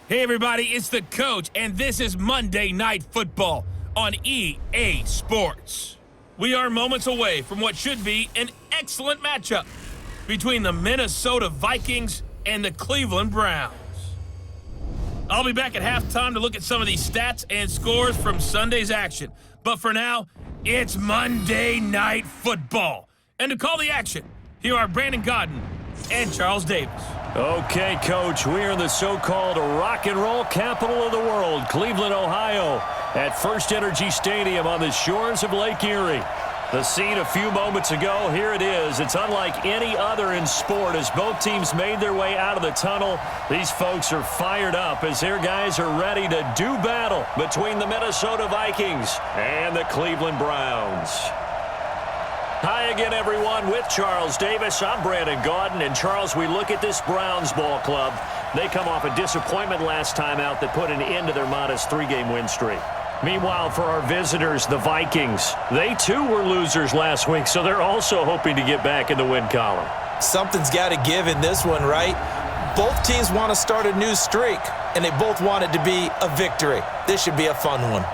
Hey everybody, it's the coach, and this is Monday Night Football on EA Sports. We are moments away from what should be an excellent matchup between the Minnesota Vikings and the Cleveland Browns. I'll be back at halftime to look at some of these stats and scores from Sunday's action. But for now, it's Monday Night Football. And to call the action, here are Brandon Godden and Charles Davis. Okay, Coach, we're in the so-called rock and roll capital of the world, Cleveland, Ohio, at First Energy Stadium on the shores of Lake Erie. The scene a few moments ago, here it is. It's unlike any other in sport as both teams made their way out of the tunnel. These folks are fired up as their guys are ready to do battle between the Minnesota Vikings and the Cleveland Browns. Hi again, everyone. With Charles Davis, I'm Brandon Godden. And, Charles, we look at this Browns ball club. They come off a disappointment last time out that put an end to their modest three-game win streak. Meanwhile, for our visitors, the Vikings, they too were losers last week, so they're also hoping to get back in the win column. Something's got to give in this one, right? Both teams want to start a new streak, and they both want it to be a victory. This should be a fun one.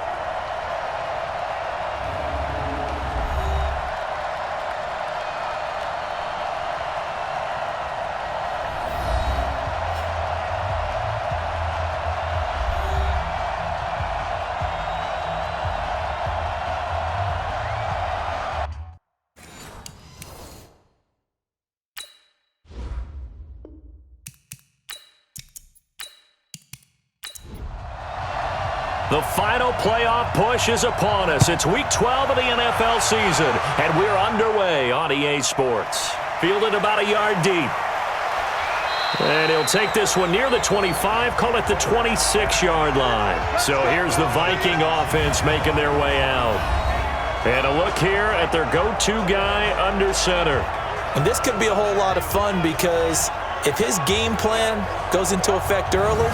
The final playoff push is upon us. It's Week 12 of the NFL season, and we're underway on EA Sports. Fielded about a yard deep. And he'll take this one near the 25, call it the 26-yard line. So here's the Viking offense making their way out. And a look here at their go-to guy under center. And this could be a whole lot of fun because if his game plan goes into effect early,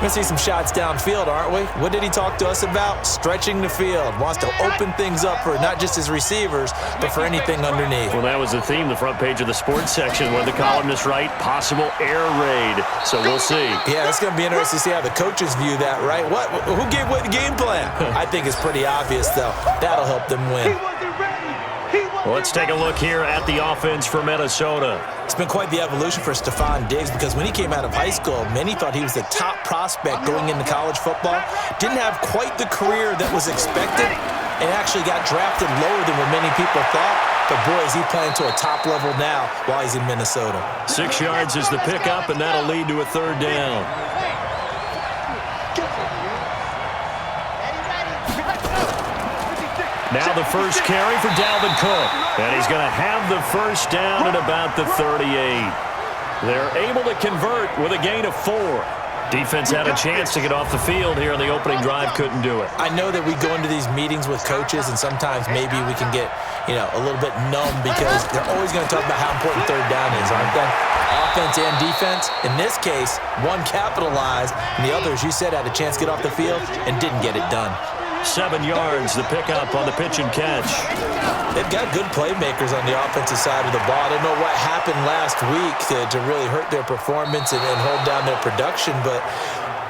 we're going to see some shots downfield, aren't we? What did he talk to us about? Stretching the field. Wants to open things up for not just his receivers, but for anything underneath. Well, that was the theme, the front page of the sports section, where the columnists write possible air raid. So we'll see. Yeah, it's going to be interesting to see how the coaches view that, right? Who gave away the game plan? I think it's pretty obvious, though. That'll help them win. Well, let's take a look here at the offense for Minnesota. It's been quite the evolution for Stephon Diggs because when he came out of high school, many thought he was the top prospect going into college football. Didn't have quite the career that was expected and actually got drafted lower than what many people thought. But, boy, is he playing to a top level now while he's in Minnesota. 6 yards is the pickup, and that'll lead to a third down. Now the first carry for Dalvin Cook. And he's going to have the first down at about the 38. They're able to convert with a gain of 4. Defense had a chance to get off the field here on the opening drive, couldn't do it. I know that we go into these meetings with coaches, and sometimes maybe we can get, a little bit numb because they're always going to talk about how important third down is, aren't they? Offense and defense. In this case, one capitalized, and the other, as you said, had a chance to get off the field and didn't get it done. 7 yards, the pickup on the pitch and catch. They've got good playmakers on the offensive side of the ball. I don't know what happened last week to really hurt their performance and hold down their production, but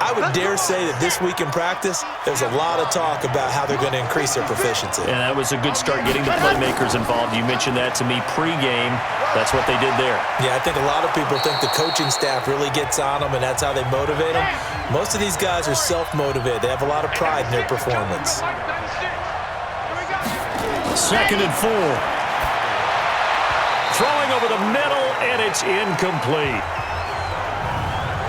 I would dare say that this week in practice, there's a lot of talk about how they're going to increase their proficiency. And that was a good start getting the playmakers involved. You mentioned that to me pregame. That's what they did there. Yeah, I think a lot of people think the coaching staff really gets on them, and that's how they motivate them. Most of these guys are self-motivated. They have a lot of pride in their performance. 2nd and 4. Throwing over the middle, and it's incomplete.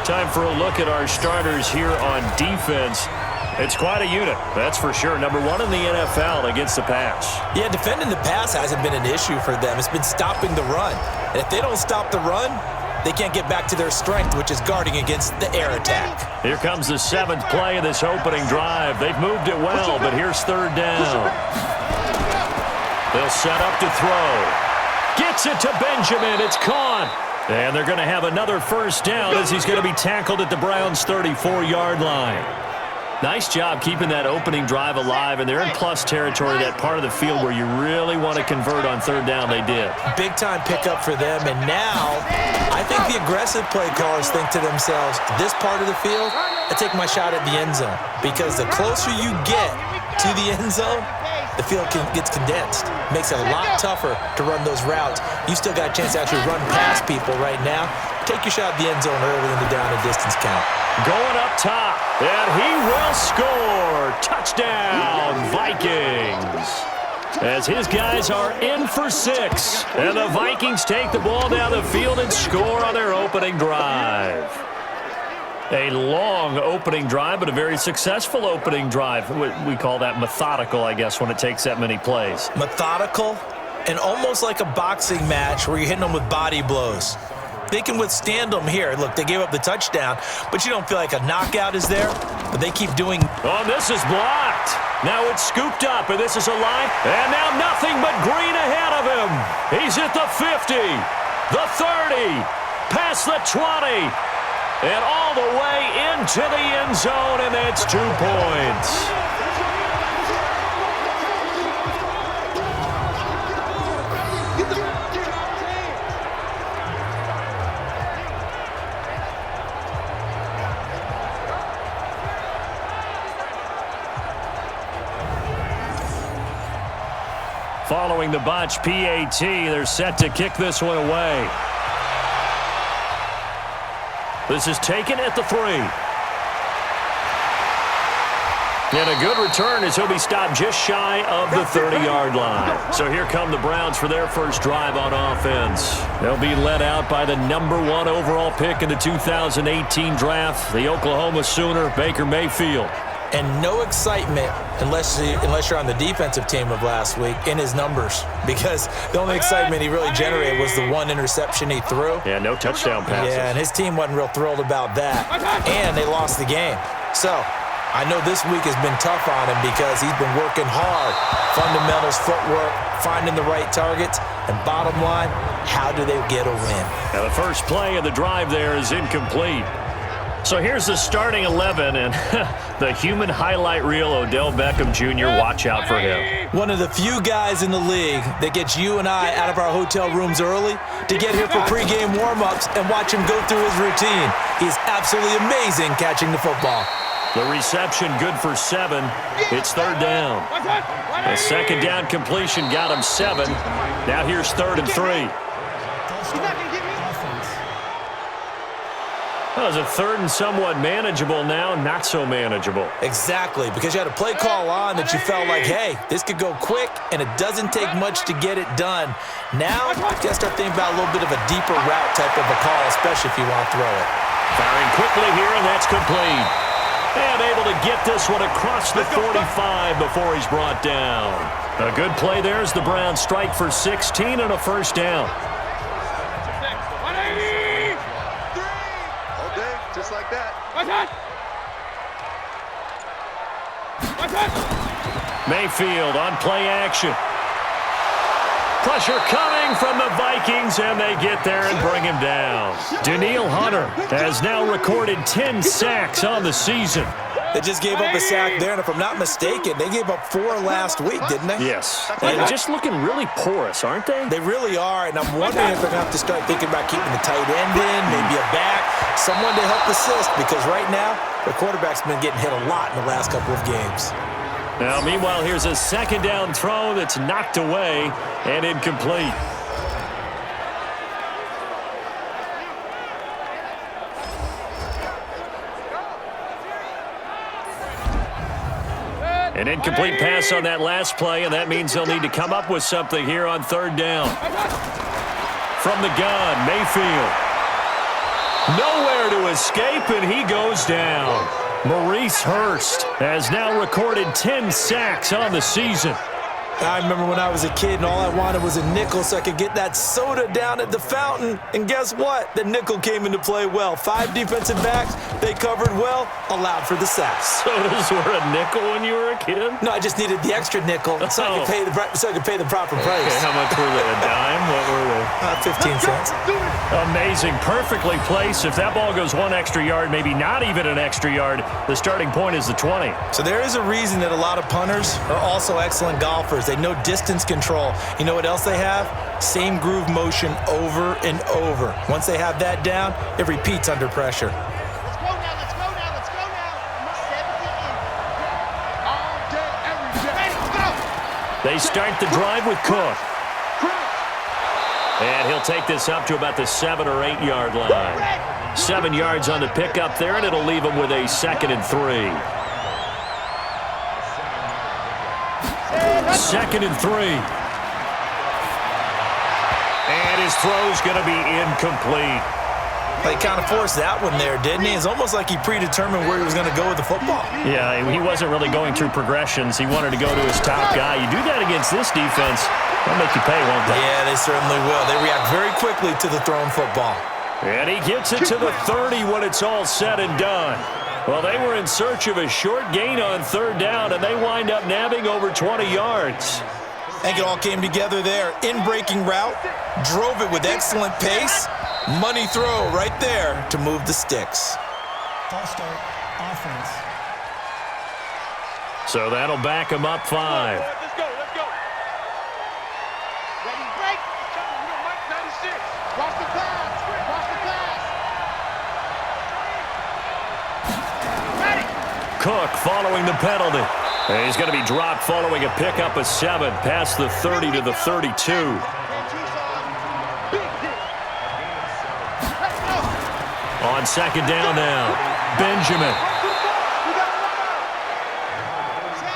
Time for a look at our starters here on defense. It's quite a unit, that's for sure. Number 1 in the NFL against the pass. Yeah, defending the pass hasn't been an issue for them. It's been stopping the run. And if they don't stop the run, they can't get back to their strength, which is guarding against the air attack. Here comes the 7th play of this opening drive. They've moved it well, but here's third down. They'll set up to throw. Gets it to Benjamin. It's caught. And they're going to have another first down as he's going to be tackled at the Browns' 34-yard line. Nice job keeping that opening drive alive, and they're in plus territory, that part of the field where you really want to convert on third down. They did. Big-time pickup for them, and now I think the aggressive play callers think to themselves, this part of the field, I take my shot at the end zone, because the closer you get to the end zone, the field gets condensed. Makes it a lot tougher to run those routes. You still got a chance to actually run past people right now. Take your shot at the end zone early in the down and distance count. Going up top, and he will score. Touchdown, Vikings. As his guys are in for 6. And the Vikings take the ball down the field and score on their opening drive. A long opening drive, but a very successful opening drive. We call that methodical, I guess, when it takes that many plays. Methodical and almost like a boxing match where you're hitting them with body blows. They can withstand them here. Look, they gave up the touchdown, but you don't feel like a knockout is there. But they keep doing. Oh, this is blocked. Now it's scooped up, and this is a line. And now nothing but green ahead of him. He's at the 50, the 30, past the 20. And all the way into the end zone, and that's 2 points. Following the botch PAT, they're set to kick this one away. This is taken at the 3. And a good return as he'll be stopped just shy of the 30-yard line. So here come the Browns for their first drive on offense. They'll be led out by the #1 overall pick in the 2018 draft, the Oklahoma Sooner, Baker Mayfield. And no excitement unless you're on the defensive team of last week in his numbers, because the only excitement he really generated was the 1 interception he threw. Yeah, no touchdown passes. Yeah, and his team wasn't real thrilled about that. And they lost the game. So I know this week has been tough on him because he's been working hard. Fundamentals, footwork, finding the right targets. And bottom line, how do they get a win? Now the first play of the drive there is incomplete. So here's the starting 11, and the human highlight reel, Odell Beckham Jr., watch out for him. One of the few guys in the league that gets you and I out of our hotel rooms early to get here for pregame warm-ups and watch him go through his routine. He's absolutely amazing catching the football. The reception good for 7. It's third down. A second down completion got him 7. Now here's 3rd and 3. Well, is it 3rd and somewhat manageable now? Not so manageable. Exactly, because you had a play call on that you felt like, hey, this could go quick, and it doesn't take much to get it done. Now, you got to start thinking about a little bit of a deeper route type of a call, especially if you want to throw it. Firing quickly here, and that's complete. And able to get this one across the 45 before he's brought down. A good play there as the Browns strike for 16 and a first down. Just like that. Mayfield on play action. Pressure coming from the Vikings, and they get there and bring him down. Danielle Hunter has now recorded 10 sacks on the season. They just gave up a sack there, and if I'm not mistaken, they gave up 4 last week, didn't they? Yes. And just looking really porous, aren't they? They really are, and I'm wondering if they're going to have to start thinking about keeping the tight end in, maybe a back, someone to help assist, because right now, the quarterback's been getting hit a lot in the last couple of games. Now, meanwhile, here's a second down throw that's knocked away and incomplete. An incomplete pass on that last play, and that means they'll need to come up with something here on 3rd down. From the gun, Mayfield. Nowhere to escape, and he goes down. Maurice Hurst has now recorded 10 sacks on the season. I remember when I was a kid and all I wanted was a nickel so I could get that soda down at the fountain. And guess what? The nickel came into play well. 5 defensive backs, they covered well, allowed for the sacks. Sodas were a nickel when you were a kid? No, I just needed the extra nickel so I could pay the proper price. Okay, how much were they? A dime? What were they? 15 cents. Amazing. Perfectly placed. If that ball goes one extra yard, maybe not even an extra yard, the starting point is the 20. So there is a reason that a lot of punters are also excellent golfers. They know distance control. You know what else they have? Same groove motion over and over. Once they have that down, it repeats under pressure. Let's go now, let's go now, let's go now. 70 in. All day, every day. Ready, go! They start the drive with Cook. And he'll take this up to about the 7 or 8 yard line. 7 yards on the pickup there, and it'll leave him with a 2nd and 3. 2nd and 3. And his throw's going to be incomplete. They kind of forced that one there, didn't he? It's almost like he predetermined where he was going to go with the football. Yeah, he wasn't really going through progressions. He wanted to go to his top guy. You do that against this defense, they'll make you pay, won't they? Yeah, they certainly will. They react very quickly to the thrown football. And he gets it to the 30 when it's all said and done. Well, they were in search of a short gain on 3rd down, and they wind up nabbing over 20 yards. I think it all came together there. In-breaking route, drove it with excellent pace. Money throw right there to move the sticks. False start, offense. So that'll back him up 5. Let's go, let's go. Ready, break. Mike 96. Watch the pass, watch the pass. Ready. Cook following the penalty. And he's going to be dropped following a pickup of 7 past the 30 to the 32. On 2nd down now, Benjamin.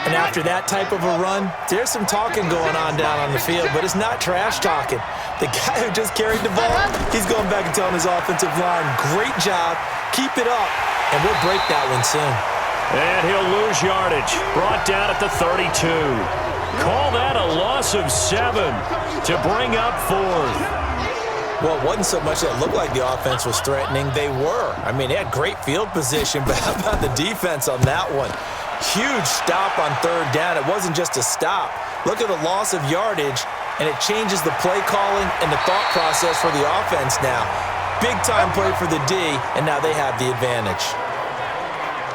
And after that type of a run, there's some talking going on down on the field, but it's not trash talking. The guy who just carried the ball, he's going back and telling his offensive line, great job, keep it up, and we'll break that one soon. And he'll lose yardage, brought down at the 32. Call that a loss of 7 to bring up 4th. Well, it wasn't so much that it looked like the offense was threatening. They were. I mean, they had great field position, but how about the defense on that one? Huge stop on 3rd down. It wasn't just a stop. Look at the loss of yardage, and it changes the play calling and the thought process for the offense now. Big-time play for the D, and now they have the advantage.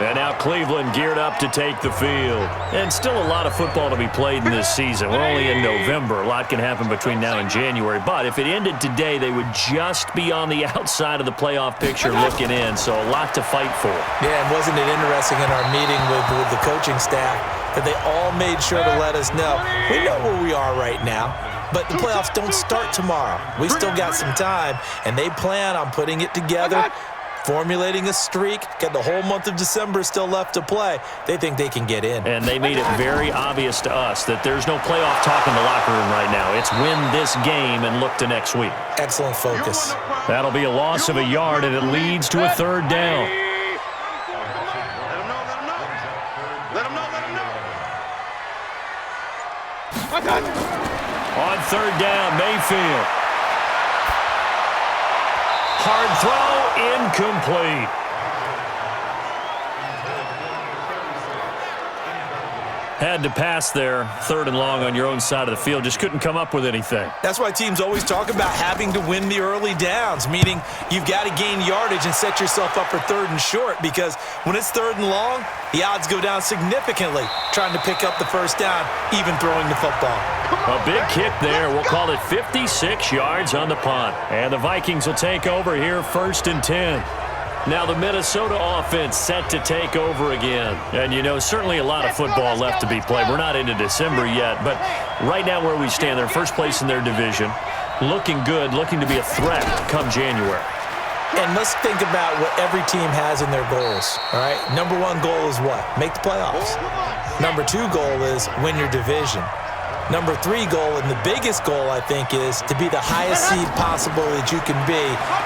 And now Cleveland geared up to take the field. And still a lot of football to be played in this season. We're only in November. A lot can happen between now and January. But if it ended today, they would just be on the outside of the playoff picture looking in. So a lot to fight for. Yeah, and wasn't it interesting in our meeting with the coaching staff that they all made sure to let us know, we know where we are right now, but the playoffs don't start tomorrow. We still got some time, and they plan on putting it together, formulating a streak, got the whole month of December still left to play. They think they can get in. And they made it very obvious to us that there's no playoff talk in the locker room right now. It's win this game and look to next week. Excellent focus. That'll be a loss of a yard, and it leads to a 3rd down. On 3rd down, Mayfield. Hard throw, incomplete. Had to pass there, 3rd and long on your own side of the field. Just couldn't come up with anything. That's why teams always talk about having to win the early downs, meaning you've got to gain yardage and set yourself up for 3rd and short, because when it's 3rd and long, the odds go down significantly trying to pick up the 1st down, even throwing the football. A big kick there. We'll call it 56 yards on the punt. And the Vikings will take over here 1st and 10. Now the Minnesota offense set to take over again. And, you know, certainly a lot of football left to be played. We're not into December yet, but right now where we stand, they're first place in their division. Looking good, looking to be a threat come January. And let's think about what every team has in their goals, all right? Number 1 goal is what? Make the playoffs. Number 2 goal is win your division. Number 3 goal, and the biggest goal, I think, is to be the highest seed possible that you can be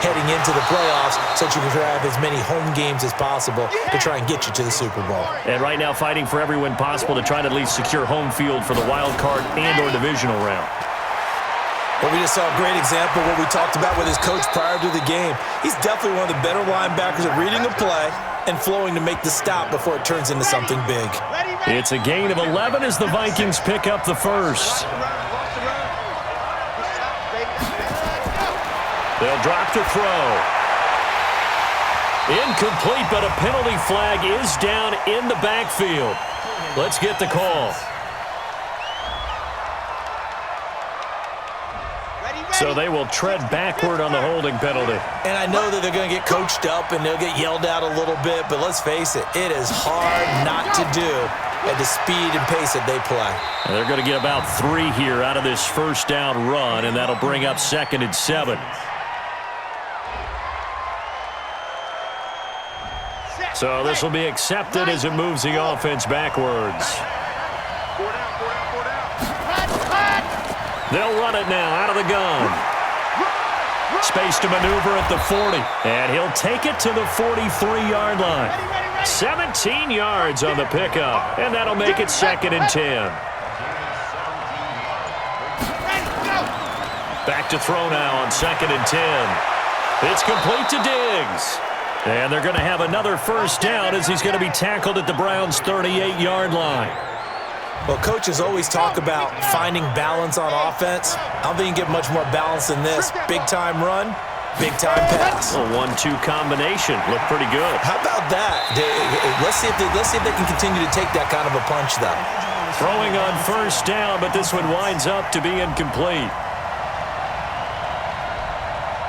heading into the playoffs so that you can have as many home games as possible to try and get you to the Super Bowl. And right now fighting for every win possible to try to at least secure home field for the wild card and or divisional round. Well, we just saw a great example of what we talked about with his coach prior to the game. He's definitely one of the better linebackers at reading a play and flowing to make the stop before it turns into something big. It's a gain of 11 as the Vikings pick up the first. They'll drop to throw. Incomplete, but a penalty flag is down in the backfield. Let's get the call. So they will tread backward on the holding penalty. And I know that they're going to get coached up and they'll get yelled at a little bit, but let's face it, it is hard not to do at the speed and pace that they play. And they're going to get about 3 here out of this first down run, and that'll bring up 2nd and 7. So this will be accepted as it moves the offense backwards. They'll run it now out of the gun. Space to maneuver at the 40. And he'll take it to the 43-yard line. 17 yards on the pickup. And that'll make it 2nd and 10. Back to throw now on 2nd and 10. It's complete to Diggs. And they're going to have another first down as he's going to be tackled at the Browns' 38-yard line. Well, coaches always talk about finding balance on offense. I don't think you get much more balance than this. Big-time run, big-time pass. A 1-2 combination. Looked pretty good. How about that? Let's see if they can continue to take that kind of a punch, though. Throwing on first down, but this one winds up to be incomplete.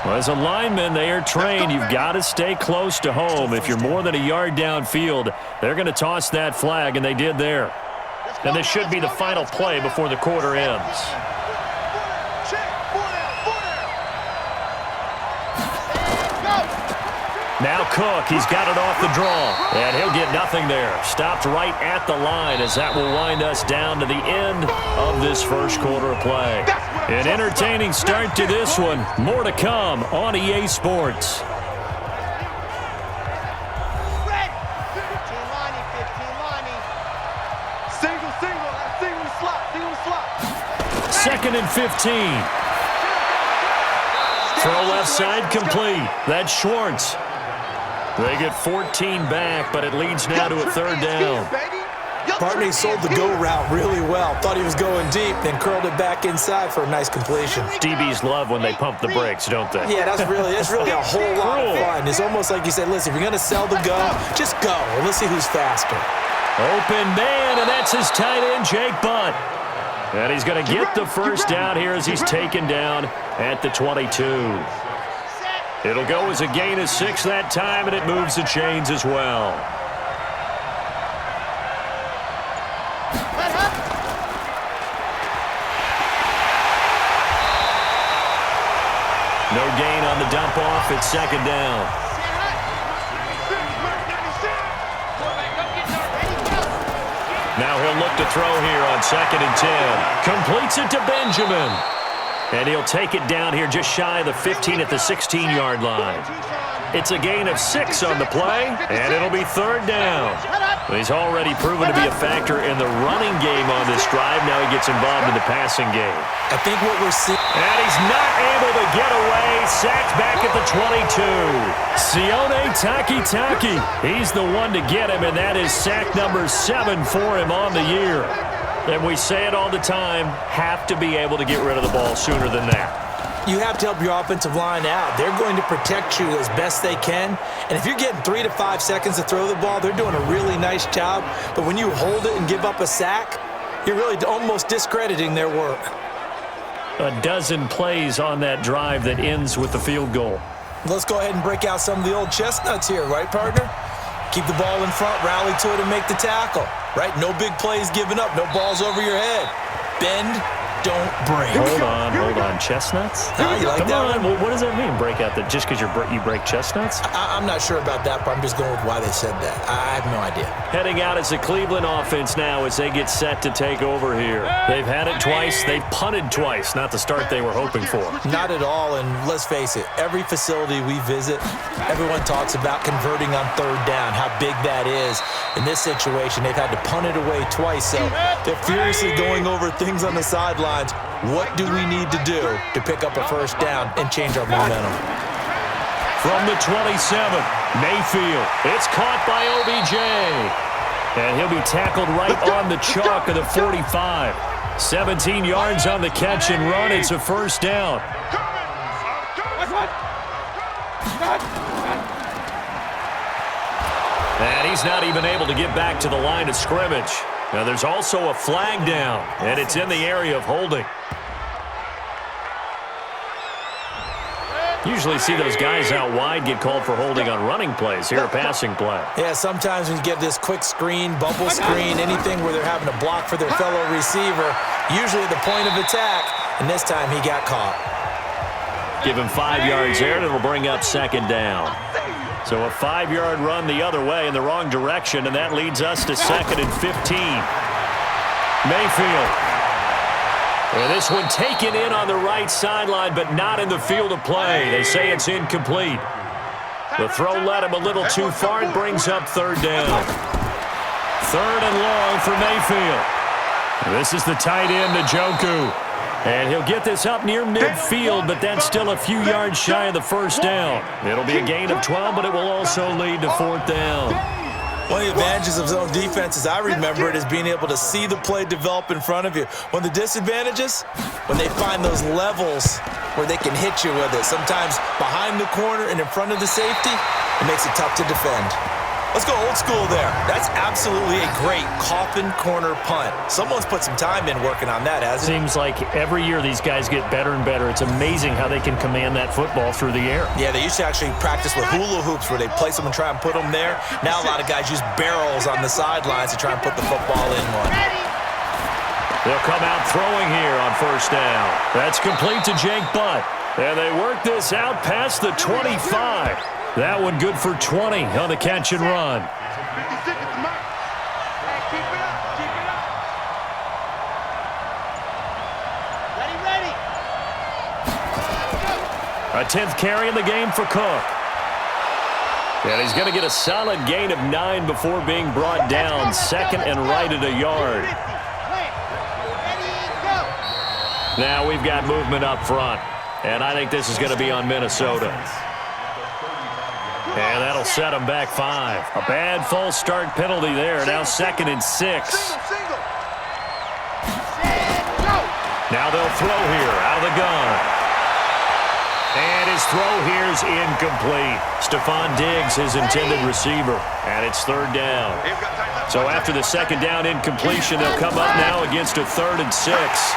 Well, as a lineman, they are trained. You've got to stay close to home. If you're more than a yard downfield, they're going to toss that flag, and they did there. And this should be the final play before the quarter ends. Now Cook, he's got it off the draw. And he'll get nothing there. Stopped right at the line as that will wind us down to the end of this first quarter of play. An entertaining start to this one. More to come on EA Sports. Second and 15. Throw left side complete. That's Schwartz. They get 14 back, but it leads now to a 3rd down. Partney sold the go route really well. Thought he was going deep, then curled it back inside for a nice completion. DBs love when they pump the brakes, don't they? Yeah, that's really a whole lot of fun. It's almost like you said, listen, if you're going to sell the go, just go. And let's see who's faster. Open man, and that's his tight end, Jake Butt. And he's going to get the first down here as he's taken down at the 22. It'll go as a gain of 6 that time, and it moves the chains as well. No gain on the dump off. It's 2nd down. Now he'll look to throw here on 2nd and 10. Completes it to Benjamin. And he'll take it down here just shy of the 15 at the 16-yard line. It's a gain of 6 on the play, and it'll be 3rd down. He's already proven to be a factor in the running game on this drive. Now he gets involved in the passing game. I think what we're seeing... And he's not able to get away. Sacked back at the 22. Sione Takitaki. He's the one to get him, and that is sack number 7 for him on the year. And we say it all the time, have to be able to get rid of the ball sooner than that. You have to help your offensive line out. They're going to protect you as best they can. And if you're getting 3 to 5 seconds to throw the ball, they're doing a really nice job. But when you hold it and give up a sack, you're really almost discrediting their work. A dozen plays on that drive that ends with the field goal. Let's go ahead and break out some of the old chestnuts here, right, partner? Keep the ball in front, rally to it, and make the tackle, right? No big plays given up, no balls over your head. Bend, don't break. Hold on. Chestnuts? You like Come that on. one? What does that mean, break out? Just because you break chestnuts? I'm not sure about that, but I'm just going with why they said that. I have no idea. Heading out as the Cleveland offense now as they get set to take over here. They've had it twice. They've punted twice. Not the start they were hoping for. Not at all, and let's face it, every facility we visit, everyone talks about converting on 3rd down, how big that is. In this situation, they've had to punt it away twice, so they're furiously going over things on the sidelines. What do we need to do to pick up a first down and change our momentum? From the 27, Mayfield. It's caught by OBJ. And he'll be tackled right on the chalk of the 45. 17 yards on the catch and run. It's a first down. And he's not even able to get back to the line of scrimmage. Now there's also a flag down, and it's in the area of holding. Usually see those guys out wide get called for holding on running plays. Here, a passing play. Yeah, sometimes when you get this quick screen, bubble screen, anything where they're having to block for their fellow receiver, usually at the point of attack, and this time he got caught. Give him 5 yards there, and it'll bring up second down. So a 5-yard run the other way in the wrong direction, and that leads us to 2nd and 15. Mayfield. And this one taken in on the right sideline, but not in the field of play. They say it's incomplete. The throw led him a little too far and brings up third down. 3rd and long for Mayfield. This is the tight end, Njoku. And he'll get this up near midfield, but that's still a few yards shy of the first down. It'll be a gain of 12, but it will also lead to 4th down. One of the advantages of zone defense, as I remember it, is being able to see the play develop in front of you. One of the disadvantages, when they find those levels where they can hit you with it. Sometimes behind the corner and in front of the safety, it makes it tough to defend. Let's go old school there. That's absolutely a great coffin corner punt. Someone's put some time in working on that, hasn't it? Seems like every year these guys get better and better. It's amazing how they can command that football through the air. Yeah, they used to actually practice with hula hoops where they place them and try and put them there. Now a lot of guys use barrels on the sidelines to try and put the football in one. They'll come out throwing here on first down. That's complete to Jake Butt. And they work this out past the 25. That one good for 20 on the catch and run. A 10th carry in the game for Cook. And he's going to get a solid gain of 9 before being brought down. 2nd and right at a yard. Now we've got movement up front. And I think this is going to be on Minnesota. And that'll set them back 5. A bad false start penalty there. Now 2nd and 6. Now they'll throw here out of the gun. And his throw here's incomplete. Stephon Diggs, his intended receiver. And it's 3rd down. So after the 2nd down incompletion, they'll come up now against a 3rd and 6.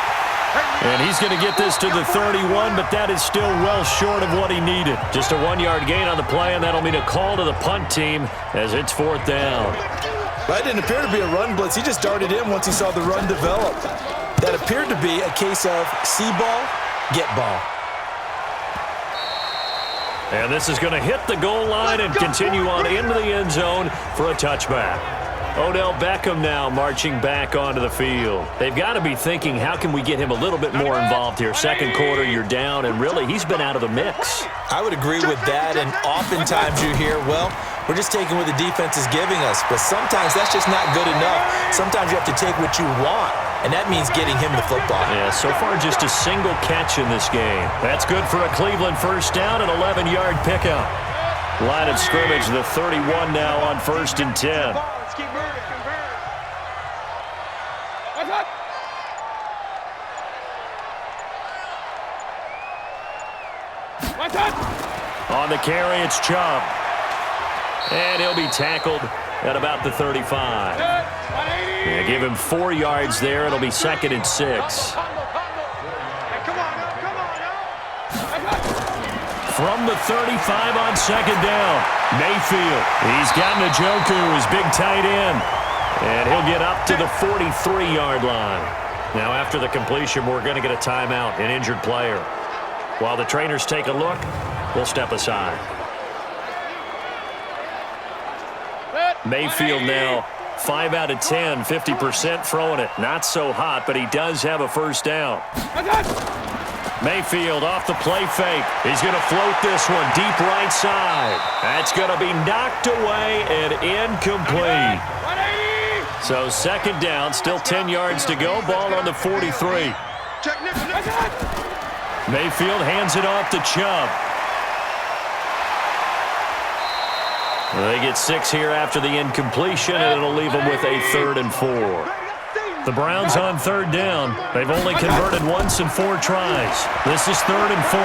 And he's going to get this to the 31, but that is still well short of what he needed. Just a 1-yard gain on the play, and that'll mean a call to the punt team as it's 4th down. That didn't appear to be a run blitz. He just darted in once he saw the run develop. That appeared to be a case of see ball, get ball. And this is going to hit the goal line and continue on into the end zone for a touchback. Odell Beckham now marching back onto the field. They've got to be thinking, how can we get him a little bit more involved here? 2nd quarter, you're down, and really, he's been out of the mix. I would agree with that, and oftentimes you hear, well, we're just taking what the defense is giving us, but sometimes that's just not good enough. Sometimes you have to take what you want, and that means getting him the football. Yeah, so far just a single catch in this game. That's good for a Cleveland first down, an 11-yard pickup. Line of scrimmage, the 31 now on 1st and 10. On the carry, it's Chubb. And he'll be tackled at about the 35. Yeah, give him 4 yards there. It'll be 2nd and 6. From the 35 on 2nd down, Mayfield. He's got Njoku, his big tight end. And he'll get up to the 43-yard line. Now, after the completion, we're going to get a timeout, an injured player. While the trainers take a look, we'll step aside. Mayfield now 5 out of 10, 50% throwing it. Not so hot, but he does have a first down. Mayfield off the play fake. He's going to float this one deep right side. That's going to be knocked away and incomplete. So 2nd down, still 10 yards to go. Ball on the 43. Mayfield hands it off to Chubb. They get 6 here after the incompletion, and it'll leave them with a 3rd and 4. The Browns on 3rd down. They've only converted once in 4 tries. This is 3rd and 4.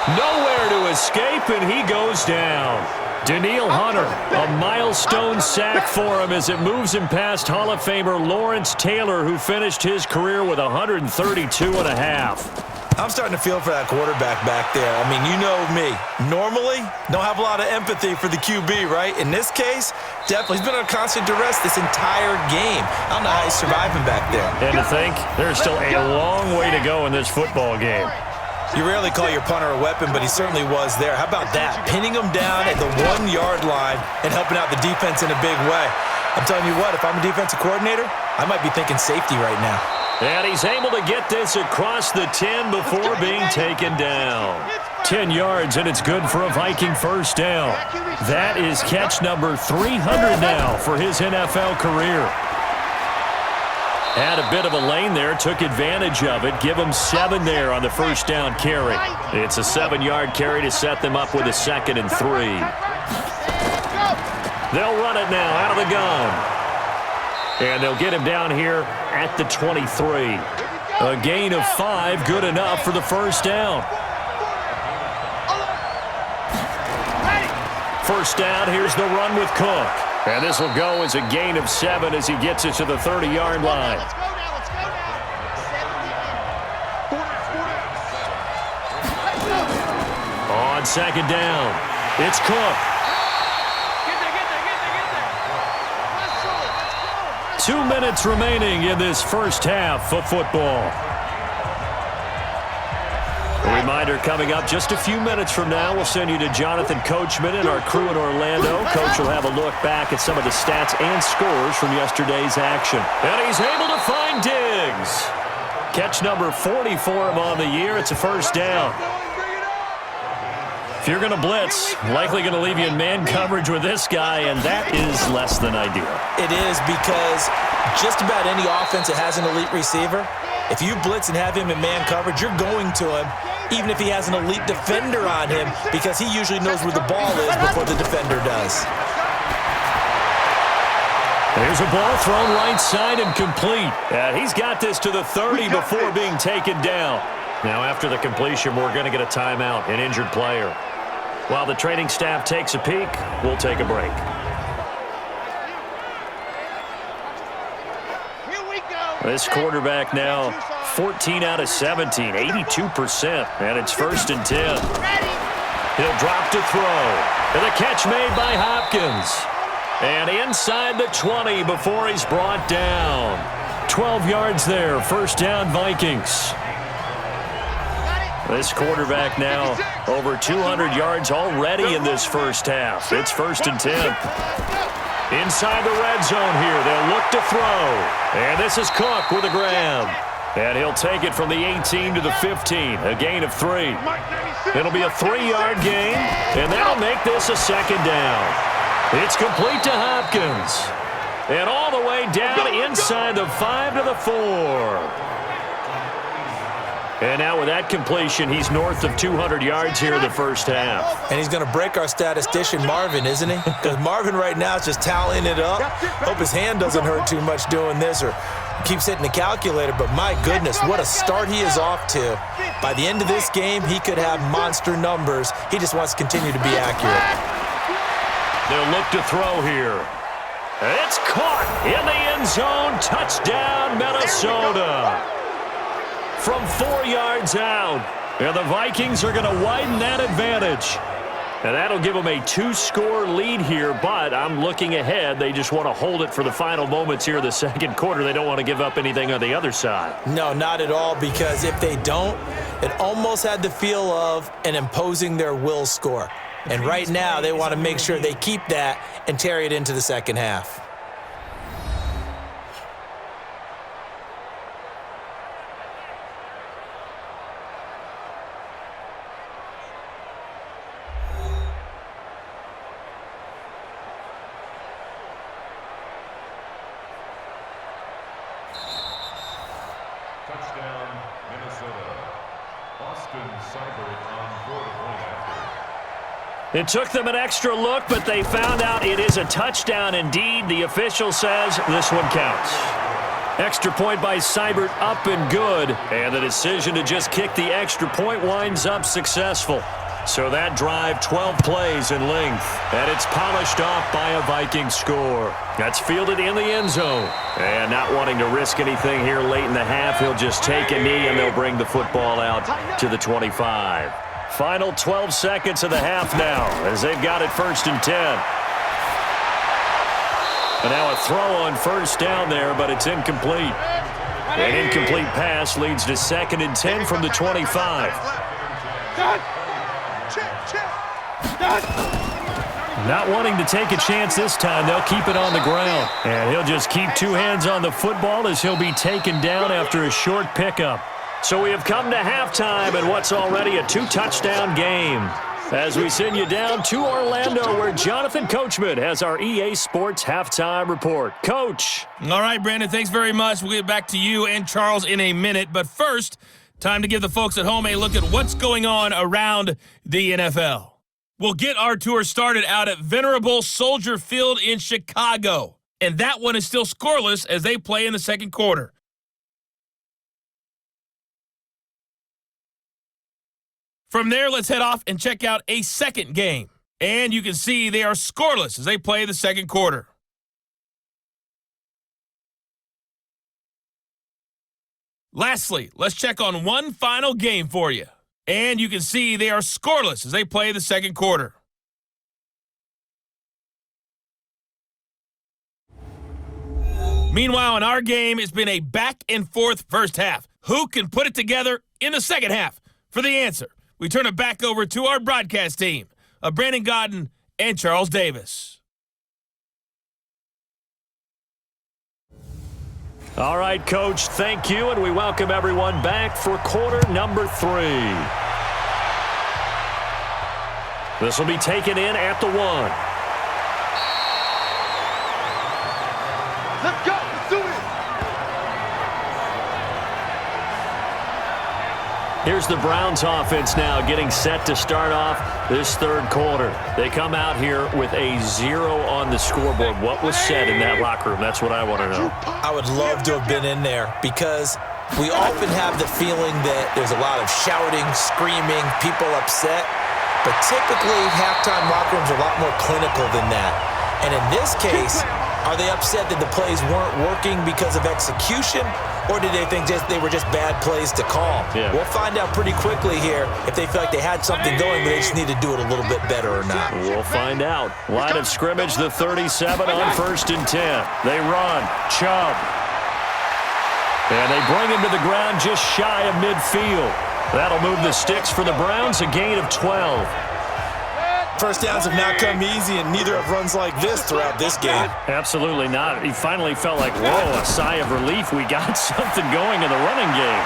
Nowhere to escape, and he goes down. Danielle Hunter, a milestone sack for him as it moves him past Hall of Famer Lawrence Taylor, who finished his career with 132.5. I'm starting to feel for that quarterback back there. I mean, you know me. Normally, don't have a lot of empathy for the QB, right? In this case, definitely. He's been under constant duress this entire game. I don't know how he's surviving back there. And to think, there's still a long way to go in this football game. You rarely call your punter a weapon, but he certainly was there. How about that? Pinning him down at the 1-yard line and helping out the defense in a big way. I'm telling you what, if I'm a defensive coordinator, I might be thinking safety right now. And he's able to get this across the 10 before being taken down. 10 yards, and it's good for a Viking first down. That is catch number 300 now for his NFL career. Had a bit of a lane there, took advantage of it. Give him 7 there on the first down carry. It's a 7-yard carry to set them up with a 2nd and 3. They'll run it now out of the gun. And they'll get him down here at the 23. A gain of 5, good enough for the first down. First down, here's the run with Cook. And this will go as a gain of 7 as he gets it to the 30-yard line. Let's go now. On second down, it's Cook. 2 minutes remaining in this first half of football. A reminder coming up just a few minutes from now. We'll send you to Jonathan Coachman and our crew in Orlando. Coach will have a look back at some of the stats and scores from yesterday's action. And he's able to find Diggs. Catch number 40 for him on the year. It's a first down. If you're going to blitz, likely going to leave you in man coverage with this guy, and that is less than ideal. It is, because just about any offense that has an elite receiver, if you blitz and have him in man coverage, you're going to him, even if he has an elite defender on him, because he usually knows where the ball is before the defender does. There's a ball thrown right side and complete. He's got this to the 30 before being taken down. Now, after the completion, we're going to get a timeout, an injured player. While the training staff takes a peek, we'll take a break. This quarterback now 14 out of 17, 82%, and it's 1st and 10. He'll drop to throw. And the catch made by Hopkins. And inside the 20 before he's brought down. 12 yards there, first down Vikings. This quarterback now over 200 yards already in this first half. It's 1st and 10. Inside the red zone here, they'll look to throw. And this is Cook with a grab. And he'll take it from the 18 to the 15, a gain of 3. It'll be a 3-yard gain, and that'll make this a 2nd down. It's complete to Hopkins. And all the way down inside the 5 to the 4. And now with that completion, he's north of 200 yards here in the first half. And he's going to break our statistician, Marvin, isn't he? Because Marvin right now is just tallying it up. Hope his hand doesn't hurt too much doing this or keeps hitting the calculator. But my goodness, what a start he is off to. By the end of this game, he could have monster numbers. He just wants to continue to be accurate. They'll look to throw here. It's caught in the end zone. Touchdown, Minnesota. From 4 yards out. And the Vikings are going to widen that advantage. And that'll give them a 2-score lead here, but I'm looking ahead. They just want to hold it for the final moments here in the second quarter. They don't want to give up anything on the other side. No, not at all, because if they don't, it almost had the feel of an imposing their will score. And right now, they want to make sure they keep that and carry it into the second half. It took them an extra look, but they found out it is a touchdown indeed. The official says this one counts. Extra point by Seibert, up and good. And the decision to just kick the extra point winds up successful. So that drive, 12 plays in length. And it's polished off by a Vikings score. That's fielded in the end zone. And not wanting to risk anything here late in the half, he'll just take a knee and they'll bring the football out to the 25. Final 12 seconds of the half now as they've got it 1st and 10. And now a throw on 1st down there, but it's incomplete. An incomplete pass leads to 2nd and 10 from the 25. Not wanting to take a chance this time, they'll keep it on the ground. And he'll just keep 2 hands on the football as he'll be taken down after a short pickup. So we have come to halftime in what's already a 2-touchdown game. As we send you down to Orlando, where Jonathan Coachman has our EA Sports Halftime Report. Coach. All right, Brandon, thanks very much. We'll get back to you and Charles in a minute. But first, time to give the folks at home a look at what's going on around the NFL. We'll get our tour started out at Venerable Soldier Field in Chicago. And that one is still scoreless as they play in the second quarter. From there, let's head off and check out a second game. And you can see they are scoreless as they play the second quarter. Lastly, let's check on one final game for you. And you can see they are scoreless as they play the second quarter. Meanwhile, in our game, it's been a back-and-forth first half. Who can put it together in the second half? For the answer, we turn it back over to our broadcast team of Brandon Godden and Charles Davis. All right, Coach, thank you, and we welcome everyone back for quarter number 3. This will be taken in at the 1. Let's go. Let's do it. Here's the Browns offense now getting set to start off this third quarter. They come out here with a 0 on the scoreboard. What was said in that locker room? That's what I want to know. I would love to have been in there because we often have the feeling that there's a lot of shouting, screaming, people upset. But typically, halftime locker rooms are a lot more clinical than that. And in this case, are they upset that the plays weren't working because of execution? Or did they think they were just bad plays to call? Yeah. We'll find out pretty quickly here if they feel like they had something going, but they just need to do it a little bit better or not. We'll find out. Line of scrimmage, the 37 on 1st and 10. They run. Chubb. And they bring him to the ground just shy of midfield. That'll move the sticks for the Browns, a gain of 12. First downs have not come easy, and neither have runs like this throughout this game. Absolutely not. He finally felt like, whoa, a sigh of relief. We got something going in the running game.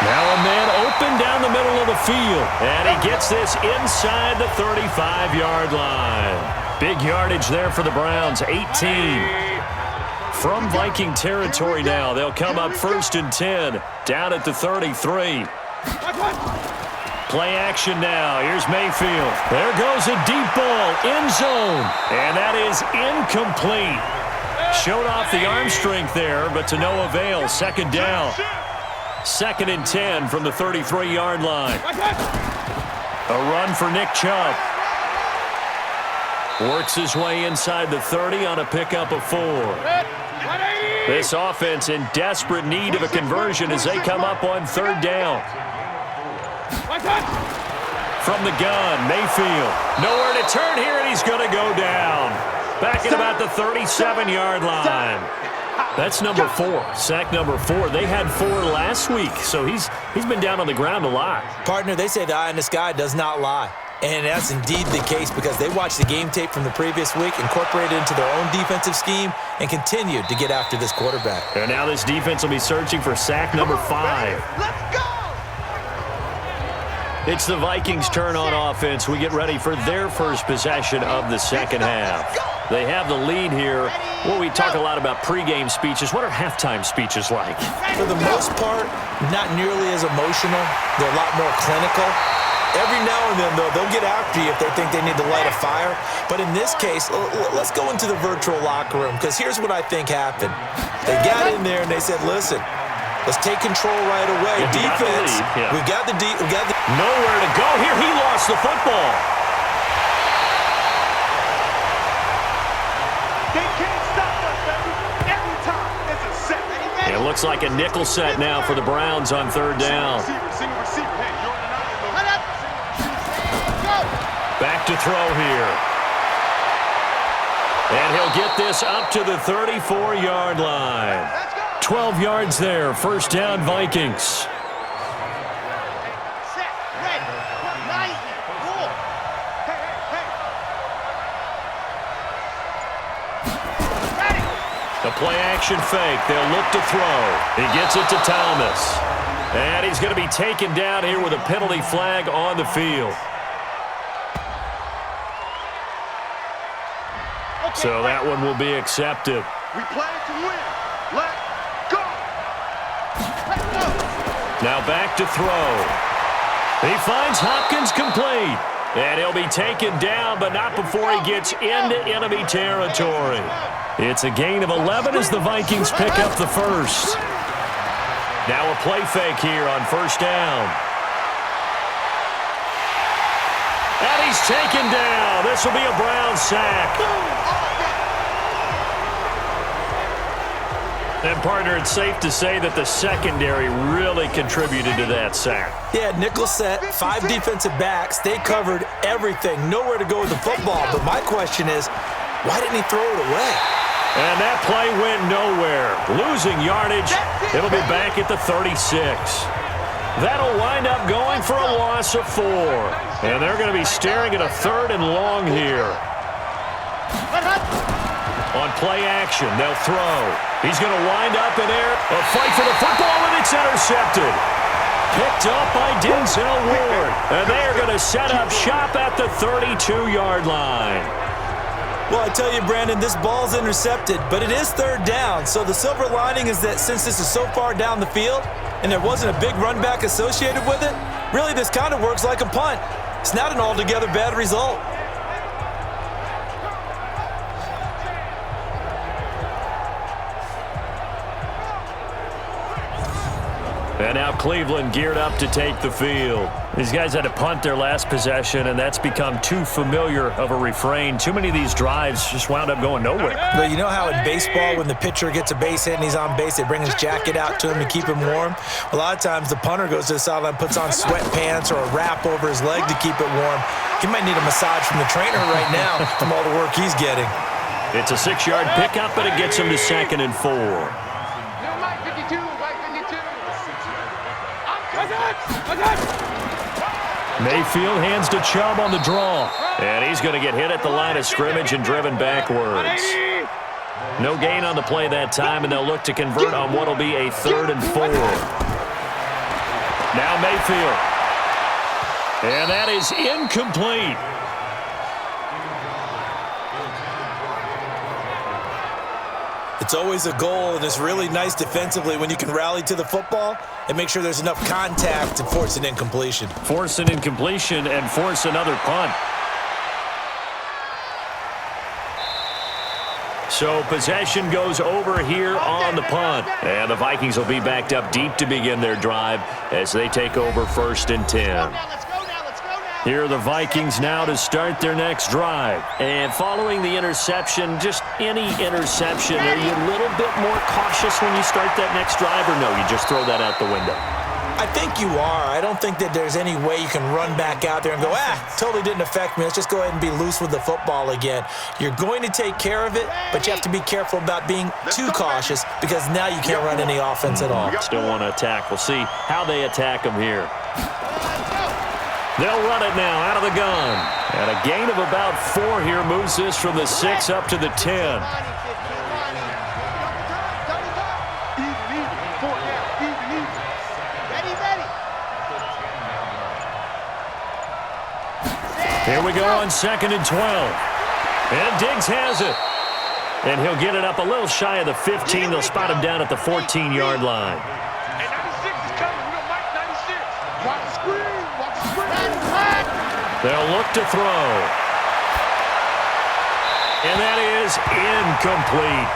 Now a man open down the middle of the field. And he gets this inside the 35-yard line. Big yardage there for the Browns, 18. From Viking territory now, they'll come up 1st and 10, down at the 33. Play action now. Here's Mayfield. There goes a deep ball, end zone. And that is incomplete. Showed off the arm strength there, but to no avail. 2nd down. 2nd and 10 from the 33-yard line. A run for Nick Chubb. Works his way inside the 30 on a pickup of 4. This offense in desperate need of a conversion as they come up on 3rd down. From the gun, Mayfield. Nowhere to turn here, and he's going to go down. Back at about the 37-yard line. That's number 4, sack number 4. They had 4 last week, so he's been down on the ground a lot. Partner, they say the eye in the sky does not lie. And that's indeed the case because they watched the game tape from the previous week, incorporated it into their own defensive scheme, and continued to get after this quarterback. And now this defense will be searching for sack number 5. Let's go. It's the Vikings' turn on offense. We get ready for their first possession of the second half. They have the lead here. Well, we talk a lot about pregame speeches. What are halftime speeches like? For the most part, not nearly as emotional. They're a lot more clinical. Every now and then, though, they'll get after you if they think they need to light a fire. But in this case, let's go into the virtual locker room, because here's what I think happened. They got in there and they said, listen, let's take control right away. Defense, we've got the nowhere to go here. He lost the football. They can't stop us, baby. Every time it's a set. It looks like a nickel set now for the Browns on third down. Back to throw here. And he'll get this up to the 34-yard line. 12 yards there. First down, Vikings. Set, ready, nice, cool. Hey. The play-action fake. They'll look to throw. He gets it to Thomas. And he's going to be taken down here with a penalty flag on the field. So that one will be accepted. We plan to win. Let's go. Let's go. Now back to throw. He finds Hopkins complete. And he'll be taken down, but not before he gets into enemy territory. It's a gain of 11 as the Vikings pick up the first. Now a play fake here on first down. And he's taken down. This will be a Brown sack. And, partner, it's safe to say that the secondary really contributed to that sack. Yeah, nickel set, 5 defensive backs. They covered everything. Nowhere to go with the football. But my question is, why didn't he throw it away? And that play went nowhere. Losing yardage. It'll be back at the 36. That'll wind up going for a loss of 4. And they're going to be staring at a 3rd and long here. On play action, they'll throw. He's going to wind up in air. A fight for the football, and it's intercepted. Picked up by Denzel Ward. And they are going to set up shop at the 32-yard line. Well, I tell you, Brandon, this ball's intercepted, but it is 3rd down. So the silver lining is that since this is so far down the field and there wasn't a big run back associated with it, really this kind of works like a punt. It's not an altogether bad result. And now Cleveland geared up to take the field. These guys had to punt their last possession, and that's become too familiar of a refrain. Too many of these drives just wound up going nowhere. But you know how in baseball, when the pitcher gets a base hit and he's on base, they bring his jacket out to him to keep him warm? A lot of times the punter goes to the sideline, puts on sweatpants or a wrap over his leg to keep it warm. He might need a massage from the trainer right now from all the work he's getting. It's a 6-yard pickup, but it gets him to 2nd and 4. Mayfield hands to Chubb on the draw. And he's going to get hit at the line of scrimmage and driven backwards. No gain on the play that time, and they'll look to convert on what will be a 3rd and 4. Now Mayfield. And that is incomplete. It's always a goal, and it's really nice defensively when you can rally to the football and make sure there's enough contact to force an incompletion. Force an incompletion and force another punt. So possession goes over here on the punt. And the Vikings will be backed up deep to begin their drive as they take over 1st and 10. Here are the Vikings now to start their next drive. And following the interception, just any interception, are you a little bit more cautious when you start that next drive, or no, you just throw that out the window? I think you are. I don't think that there's any way you can run back out there and go, totally didn't affect me. Let's just go ahead and be loose with the football again. You're going to take care of it, but you have to be careful about being too cautious because now you can't run any offense at all. Still want to attack. We'll see how they attack them here. They'll run it now out of the gun. And a gain of about 4 here moves this from the 6 up to the 10. Here we go on 2nd and 12. And Diggs has it. And he'll get it up a little shy of the 15. They'll spot him down at the 14-yard line. And 96 is coming. We don't like 96. Watch the screen. Watch the screen. They'll look to throw. And that is incomplete.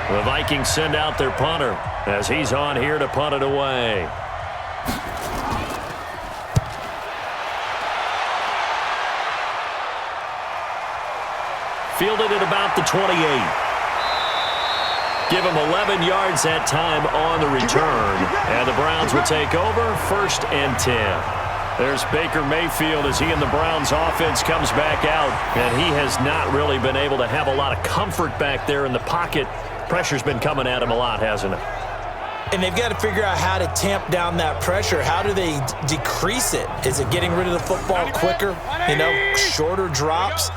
The Vikings send out their punter as he's on here to punt it away. Fielded at about the 28. Give him 11 yards that time on the return. And the Browns will take over 1st and 10. There's Baker Mayfield as he and the Browns offense comes back out. And he has not really been able to have a lot of comfort back there in the pocket. Pressure's been coming at him a lot, hasn't it? And they've got to figure out how to tamp down that pressure. How do they decrease it? Is it getting rid of the football quicker? Shorter drops?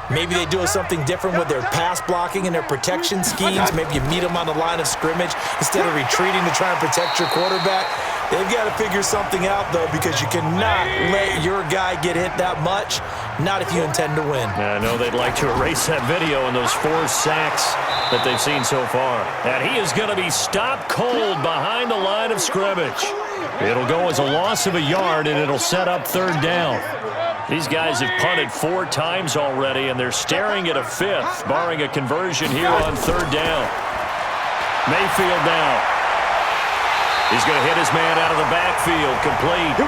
Maybe they do something different with their pass blocking and their protection schemes. Maybe you meet them on the line of scrimmage instead of retreating to try and protect your quarterback. They've got to figure something out, though, because you cannot let your guy get hit that much, not if you intend to win. I know they'd like to erase that video and those 4 sacks that they've seen so far. And he is going to be stopped cold behind the line of scrimmage. It'll go as a loss of a yard, and it'll set up 3rd down. These guys have punted 4 times already, and they're staring at a 5th, barring a conversion here on 3rd down. Mayfield now. He's going to hit his man out of the backfield, complete.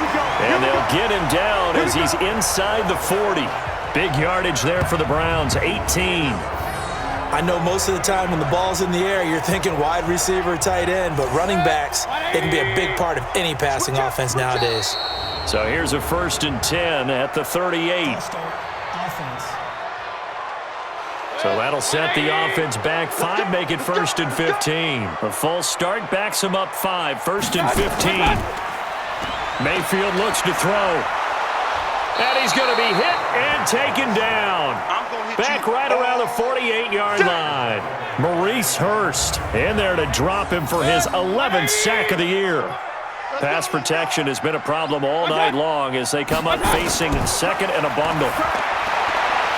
And they'll get him down as he's inside the 40. Big yardage there for the Browns, 18. I know most of the time when the ball's in the air, you're thinking wide receiver, tight end, but running backs, they can be a big part of any passing offense nowadays. So here's a 1st and 10 at the 38. Offense. So that'll set the offense back 5, make it 1st and 15. A false start backs him up 5, 1st and 15. Mayfield looks to throw. And he's going to be hit and taken down. Back right around the 48-yard line. Maurice Hurst in there to drop him for his 11th sack of the year. Pass protection has been a problem all night long as they come up facing 2nd and a bundle.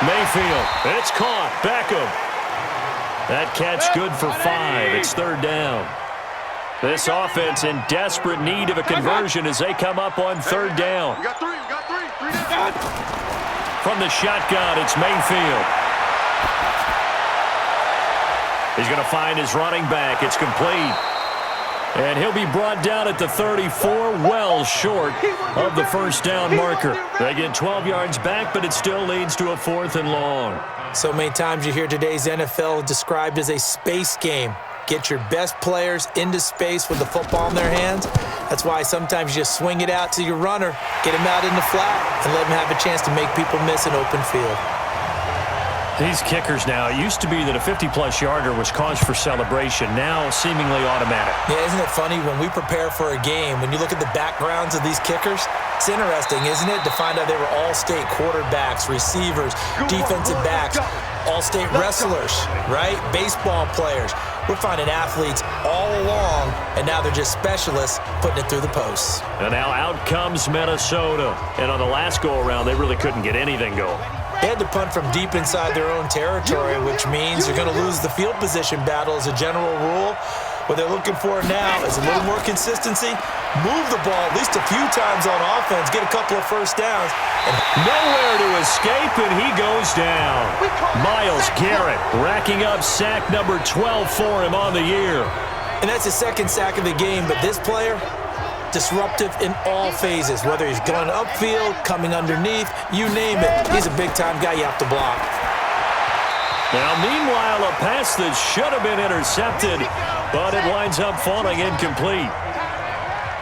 Mayfield, it's caught. Beckham. That catch good for 5. It's 3rd down. This offense in desperate need of a conversion as they come up on 3rd down. We got 3. We got 3. 3 down. From the shotgun, it's Mayfield. He's going to find his running back. It's complete. And he'll be brought down at the 34, well short of the 1st down marker. They get 12 yards back, but it still leads to a 4th and long. So many times you hear today's NFL described as a space game. Get your best players into space with the football in their hands. That's why sometimes you just swing it out to your runner, get him out in the flat, and let him have a chance to make people miss an open field. These kickers now, it used to be that a 50-plus yarder was cause for celebration, now seemingly automatic. Yeah, isn't it funny when we prepare for a game, when you look at the backgrounds of these kickers, it's interesting, isn't it, to find out they were all-state quarterbacks, receivers, defensive backs, all-state wrestlers, right? Baseball players. We're finding athletes all along, and now they're just specialists putting it through the posts. And now out comes Minnesota. And on the last go-around, they really couldn't get anything going. They had to punt from deep inside their own territory, which means you're going to lose the field position battle as a general rule. What they're looking for now is a little more consistency, move the ball at least a few times on offense, get a couple of 1st downs. And nowhere to escape, and he goes down. Myles Garrett racking up sack number 12 for him on the year. And that's his 2nd sack of the game, but this player, disruptive in all phases, whether he's going upfield, coming underneath, you name it. He's a big-time guy you have to block. Now, meanwhile, a pass that should have been intercepted, but it winds up falling incomplete.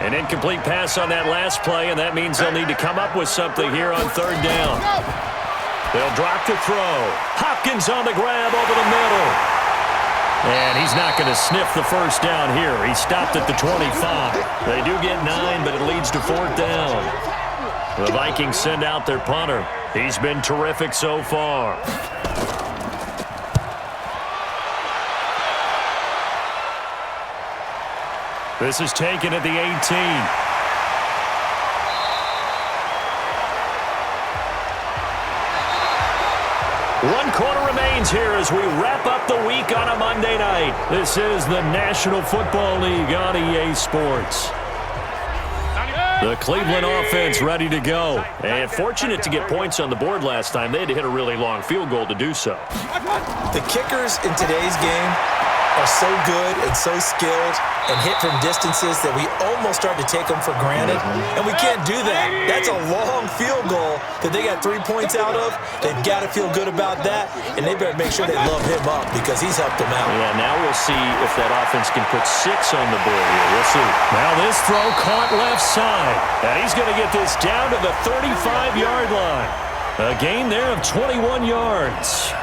An incomplete pass on that last play, and that means they'll need to come up with something here on 3rd down. They'll drop to throw. Hopkins on the grab over the middle. And he's not going to sniff the 1st down here. He stopped at the 25. They do get 9, but it leads to 4th down. The Vikings send out their punter. He's been terrific so far. This is taken at the 18. 1 quarter remaining. chains here as we wrap up the week on a Monday night. This is the National Football League on EA Sports. The Cleveland offense ready to go. And fortunate to get points on the board last time. They had to hit a really long field goal to do so. The kickers in today's game are so good and so skilled and hit from distances that we almost start to take them for granted, and we can't do that. That's a long field goal that they got 3 points out of. They've got to feel good about that, and they better make sure they love him up because he's helped them out. Yeah, now we'll see if that offense can put 6 on the board here. We'll see. Now this throw caught left side, and he's going to get this down to the 35-yard line. A gain there of 21 yards.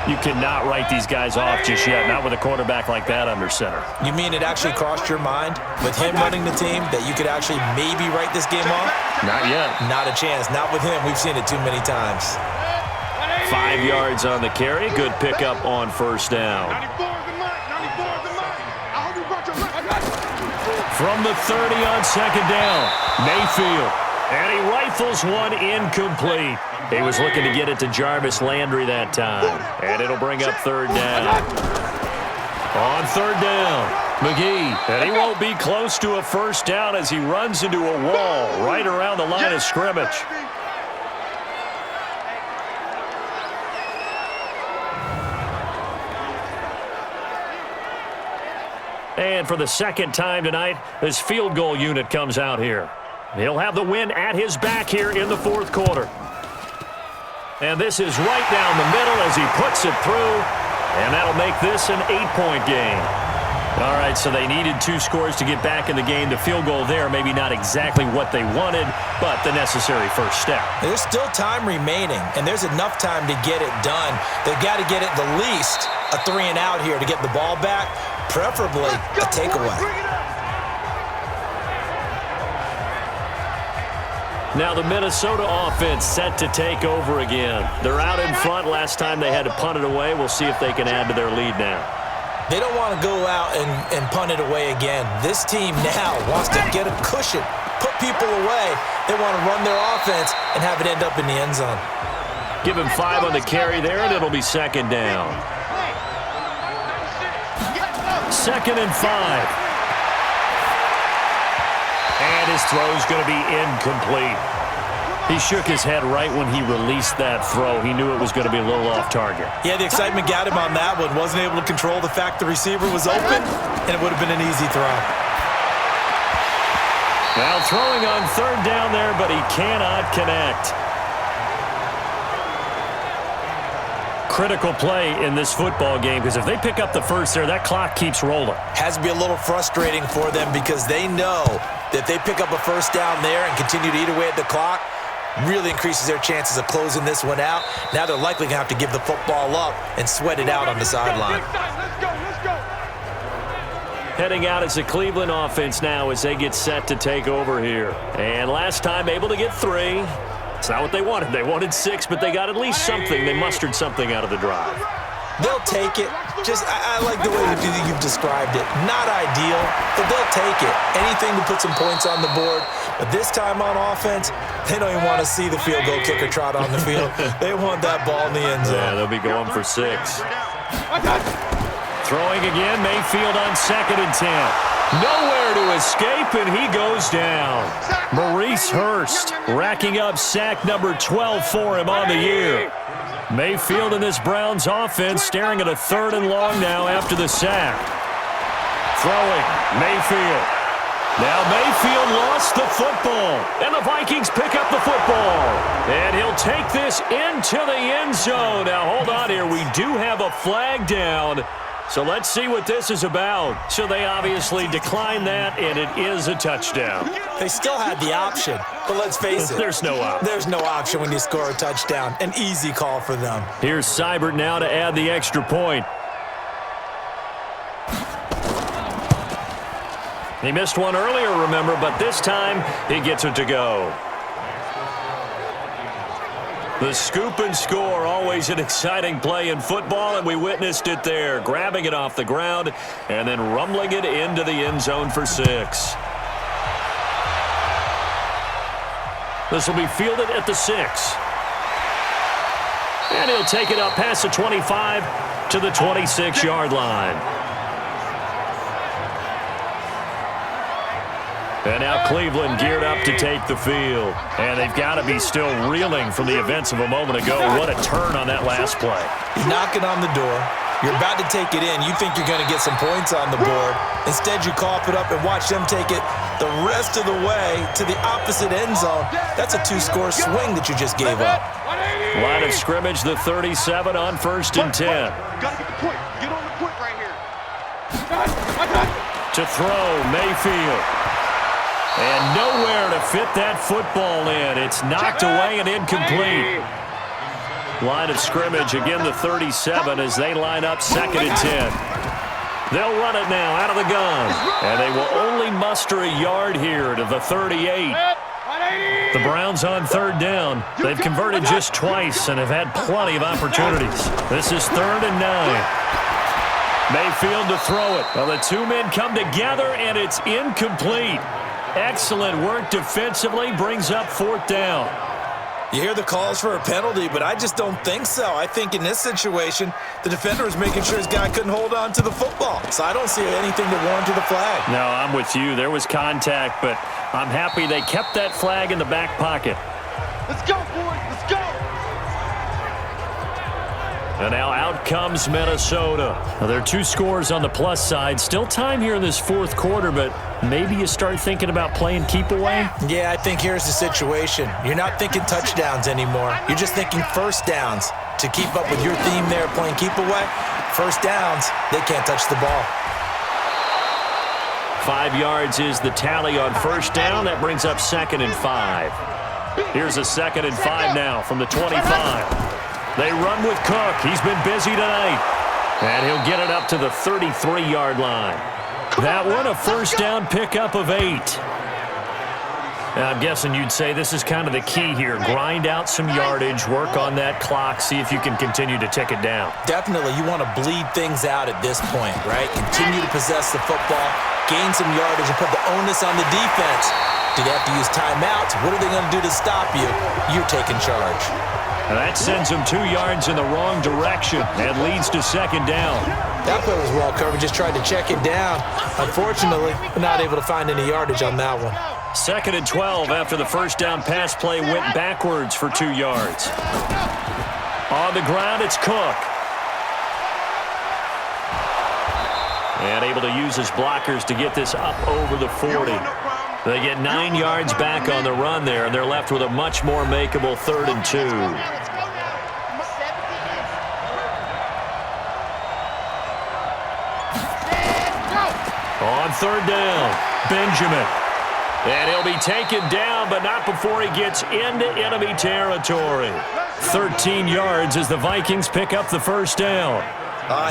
You cannot write these guys off just yet, not with a quarterback like that under center. You mean it actually crossed your mind with him running the team that you could actually maybe write this game off? Not yet. Not a chance. Not with him. We've seen it too many times. 5 yards on the carry. Good pickup on first down. From the 30 on second down, Mayfield. And he rifles one incomplete. He was looking to get it to Jarvis Landry that time. And it'll bring up third down. On third down, McGee. And he won't be close to a first down as he runs into a wall right around the line of scrimmage. And for the second time tonight, this field goal unit comes out here. He'll have the win at his back here in the fourth quarter. And this is right down the middle as he puts it through. And that'll make this an 8-point game. All right, so they needed 2 scores to get back in the game. The field goal there, maybe not exactly what they wanted, but the necessary first step. There's still time remaining, and there's enough time to get it done. They've got to get it the least a 3-and-out here to get the ball back, preferably a takeaway. Now the Minnesota offense set to take over again. They're out in front. Last time they had to punt it away. We'll see if they can add to their lead now. They don't want to go out and punt it away again. This team now wants to get a cushion, put people away. They want to run their offense and have it end up in the end zone. Give him 5 on the carry there, and it'll be second down. 2nd and 5. And his throw's going to be incomplete. He shook his head right when he released that throw. He knew it was going to be a little off target. Yeah, the excitement got him on that one. Wasn't able to control the fact the receiver was open, and it would have been an easy throw. Now throwing on third down there, but he cannot connect. Critical play in this football game because if they pick up the first there, that clock keeps rolling. Has to be a little frustrating for them because they know that if they pick up a first down there and continue to eat away at the clock, really increases their chances of closing this one out. Now they're likely going to have to give the football up and sweat it out on the sideline. Heading out as the Cleveland offense now as they get set to take over here. And last time able to get 3. It's not what they wanted. They wanted 6, but they got at least something. They mustered something out of the drive. They'll take it. I like the way you've described it. Not ideal, but they'll take it. Anything to put some points on the board. But this time on offense, they don't even want to see the field goal kicker trot on the field. They want that ball in the end zone. Yeah, they'll be going for 6. Throwing again, Mayfield on 2nd and 10. Nowhere to escape, and he goes down. Maurice Hurst racking up sack number 12 for him on the year. Mayfield and this Browns offense staring at a 3rd and long now after the sack. Throwing, Mayfield. Now Mayfield lost the football, and the Vikings pick up the football. And he'll take this into the end zone. Now hold on here, we do have a flag down. So let's see what this is about. So they obviously declined that, and it is a touchdown. They still had the option, but let's face it. There's no option. There's no option when you score a touchdown. An easy call for them. Here's Seibert now to add the extra point. He missed one earlier, remember, but this time he gets it to go. The scoop and score, always an exciting play in football, and we witnessed it there. Grabbing it off the ground and then rumbling it into the end zone for 6. This will be fielded at the 6. And he'll take it up past the 25 to the 26-yard line. And now Cleveland geared up to take the field. And they've got to be still reeling from the events of a moment ago. What a turn on that last play. Knocking on the door. You're about to take it in. You think you're going to get some points on the board. Instead, you cough it up and watch them take it the rest of the way to the opposite end zone. That's a two-score swing that you just gave up. Line of scrimmage, the 37 on 1st and 10. Gotta get the point. Get on the point right here. To throw, Mayfield. And nowhere to fit that football in. It's knocked away and incomplete. Line of scrimmage, again the 37 as they line up 2nd and 10. They'll run it now out of the gun. And they will only muster a yard here to the 38. The Browns on 3rd down. They've converted just twice and have had plenty of opportunities. This is 3rd and 9. Mayfield to throw it. Well, the two men come together, and it's incomplete. Excellent work defensively, brings up 4th down. You hear the calls for a penalty, but I just don't think so. I think in this situation, the defender was making sure his guy couldn't hold on to the football. So I don't see anything to warrant the flag. No, I'm with you. There was contact, but I'm happy they kept that flag in the back pocket. Let's go, boys. Let's go. And now out comes Minnesota. Now, there are 2 scores on the plus side. Still time here in this 4th quarter, but maybe you start thinking about playing keep away? Yeah, I think here's the situation. You're not thinking touchdowns anymore. You're just thinking first downs. To keep up with your theme there, playing keep away, first downs, they can't touch the ball. 5 yards is the tally on 1st down. That brings up 2nd and 5. Here's a 2nd and 5 now from the 25. They run with Cook. He's been busy tonight. And he'll get it up to the 33-yard line. That one a 1st down pickup of 8. Now, I'm guessing you'd say this is kind of the key here. Grind out some yardage, work on that clock, see if you can continue to tick it down. Definitely, you want to bleed things out at this point, right? Continue to possess the football, gain some yardage, and put the onus on the defense. Do they have to use timeouts? What are they going to do to stop you? You're taking charge. And that sends them 2 yards in the wrong direction and leads to 2nd down. That play was well covered. Just tried to check it down. Unfortunately, we're not able to find any yardage on that one. 2nd and 12 after the 1st down pass play went backwards for 2 yards. On the ground, it's Cook. And able to use his blockers to get this up over the 40. They get 9 yards back on the run there, and they're left with a much more makeable 3rd and 2. On 3rd down, Benjamin. And he'll be taken down, but not before he gets into enemy territory. 13 yards as the Vikings pick up the 1st down.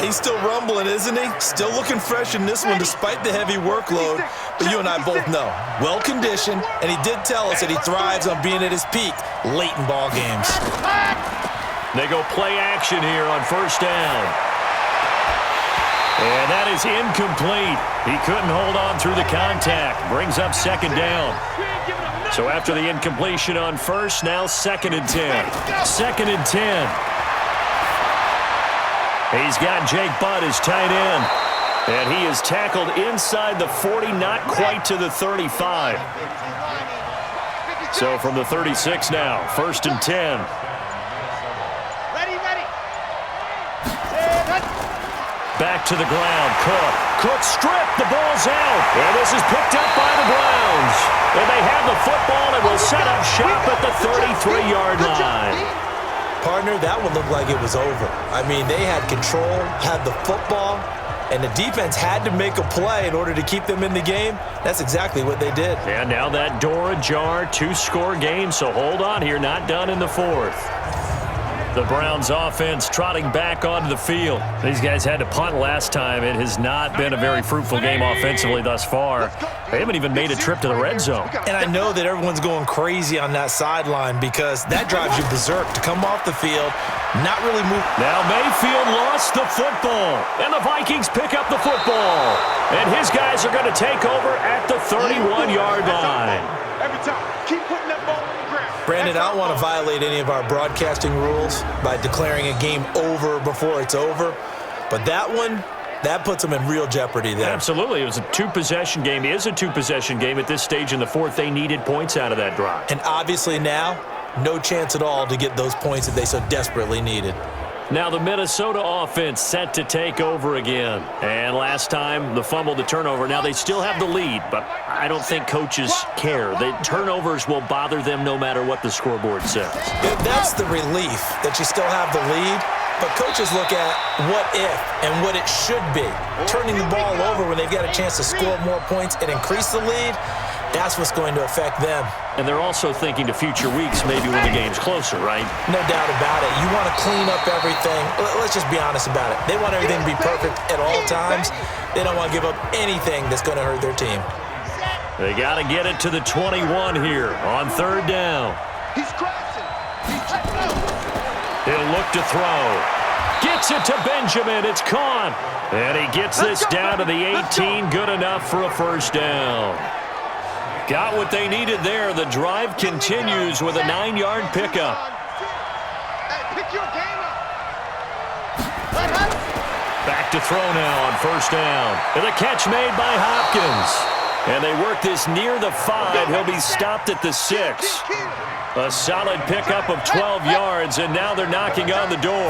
He's still rumbling, isn't he? Still looking fresh in this one despite the heavy workload. But you and I both know, well-conditioned, and he did tell us that he thrives on being at his peak late in ball games. They go play action here on 1st down. And that is incomplete. He couldn't hold on through the contact. Brings up 2nd down. So after the incompletion on 1st, now 2nd and 10. 2nd and 10. He's got Jake Butt as tight end. And he is tackled inside the 40, not quite to the 35. So from the 36 now, 1st and 10. Ready. Back to the ground, Cook. Cook stripped, the ball's out. And this is picked up by the Browns. And they have the football and will set up shop at the 33-yard line. Partner, that one looked like it was over. I mean, they had control, had the football, and the defense had to make a play in order to keep them in the game. That's exactly what they did. And now that door ajar, 2-score game, so hold on here, not done in the 4th. The Browns offense trotting back onto the field. These guys had to punt last time. It has not been a very fruitful game offensively thus far. They haven't even made a trip to the red zone. And I know that everyone's going crazy on that sideline because that drives you berserk to come off the field, not really move. Now Mayfield lost the football, and the Vikings pick up the football. And his guys are going to take over at the 31-yard line. Every time. Keep putting that ball on the ground. Brandon, I don't want to violate any of our broadcasting rules by declaring a game over before it's over, but that puts them in real jeopardy there. Absolutely. It was a two-possession game. It is a two-possession game at this stage in the fourth. They needed points out of that drive. And obviously now, no chance at all to get those points that they so desperately needed. Now the Minnesota offense set to take over again. And last time, the fumble, the turnover. Now they still have the lead, but I don't think coaches care. The turnovers will bother them no matter what the scoreboard says. That's the relief that you still have the lead. But coaches look at what if and what it should be. Turning the ball over when they've got a chance to score more points and increase the lead, that's what's going to affect them. And they're also thinking to future weeks, maybe when the game's closer, right? No doubt about it. You want to clean up everything. Let's just be honest about it. They want everything to be perfect at all times. They don't want to give up anything that's going to hurt their team. They got to get it to the 21 here on third down. He's crossing. He's checking out. He'll look to throw. Gets it to Benjamin. It's caught. And he gets this down to the 18. Good enough for a first down. Got what they needed there. The drive continues with a 9-yard pickup. Hey, pick your game up. Back to throw now on first down. And the catch made by Hopkins. And they work this near the 5. He'll be stopped at the 6. A solid pickup of 12 yards, and now they're knocking on the door.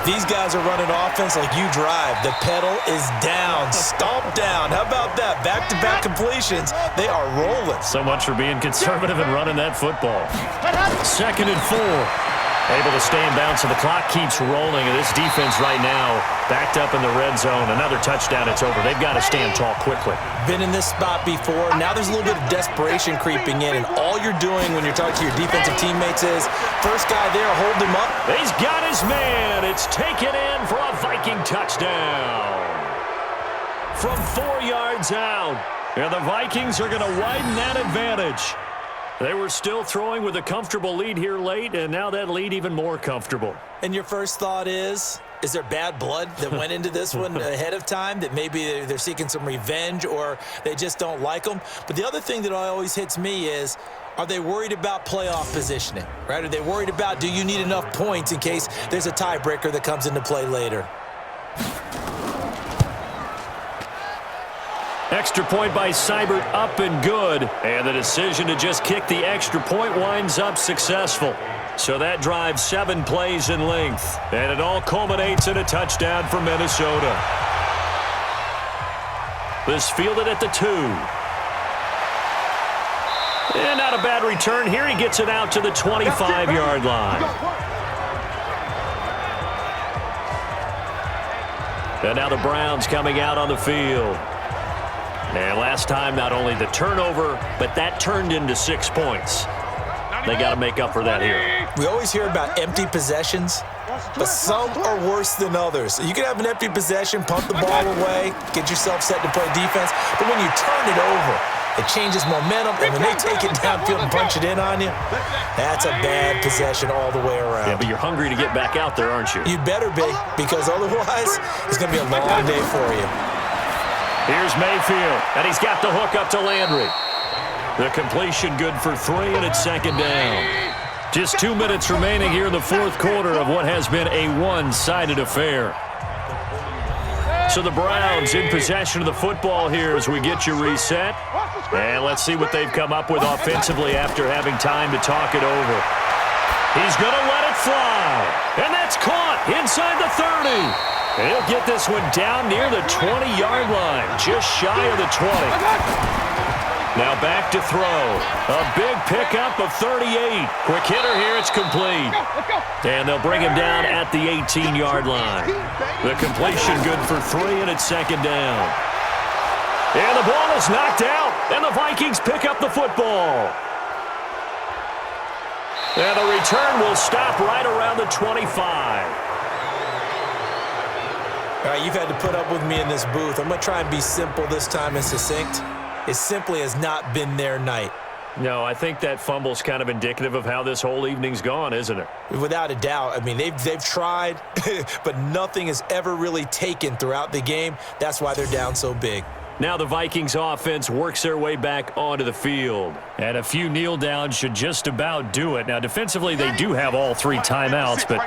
These guys are running offense like you drive. The pedal is down, stomped down. How about that? Back-to-back completions. They are rolling. So much for being conservative and running that football. 2nd and 4. Able to stay in bounds, so the clock keeps rolling. And this defense right now backed up in the red zone. Another touchdown, it's over. They've got to stand tall quickly. Been in this spot before. Now there's a little bit of desperation creeping in, and all you're doing when you're talking to your defensive teammates is, first guy there, hold him up. He's got his man. It's taken in for a Viking touchdown. From 4 yards out. And the Vikings are going to widen that advantage. They were still throwing with a comfortable lead here late, and now that lead even more comfortable. And your first thought is there bad blood that went into this one ahead of time, that maybe they're seeking some revenge or they just don't like them? But the other thing that always hits me is, are they worried about playoff positioning, right? Are they worried about, do you need enough points in case there's a tiebreaker that comes into play later? Extra point by Seibert, up and good. And the decision to just kick the extra point winds up successful. So that drives 7 plays in length. And it all culminates in a touchdown for Minnesota. This fielded at the 2. And not a bad return here. He gets it out to the 25-yard line. And now the Browns coming out on the field. And last time, not only the turnover, but that turned into 6 points. They got to make up for that here. We always hear about empty possessions, but some are worse than others. You can have an empty possession, pump the ball away, get yourself set to play defense, but when you turn it over, it changes momentum, and when they take it downfield and punch it in on you, that's a bad possession all the way around. Yeah, but you're hungry to get back out there, aren't you? You better be, because otherwise, it's going to be a long day for you. Here's Mayfield, and he's got the hook up to Landry. The completion good for 3, and it's 2nd down. Just 2 minutes remaining here in the 4th quarter of what has been a one-sided affair. So the Browns in possession of the football here as we get you reset. And let's see what they've come up with offensively after having time to talk it over. He's going to let it fly, and that's caught inside the 30. And he'll get this one down near the 20-yard line, just shy of the 20. Now back to throw. A big pickup of 38. Quick hitter here, it's complete. And they'll bring him down at the 18-yard line. The completion good for 3, and it's 2nd down. And the ball is knocked out, and the Vikings pick up the football. And the return will stop right around the 25. All right, you've had to put up with me in this booth. I'm going to try and be simple this time and succinct. It simply has not been their night. No, I think that fumble's kind of indicative of how this whole evening's gone, isn't it? Without a doubt. I mean, they've tried, but nothing has ever really taken throughout the game. That's why they're down so big. Now the Vikings offense works their way back onto the field. And a few kneel downs should just about do it. Now defensively they do have all 3 timeouts, but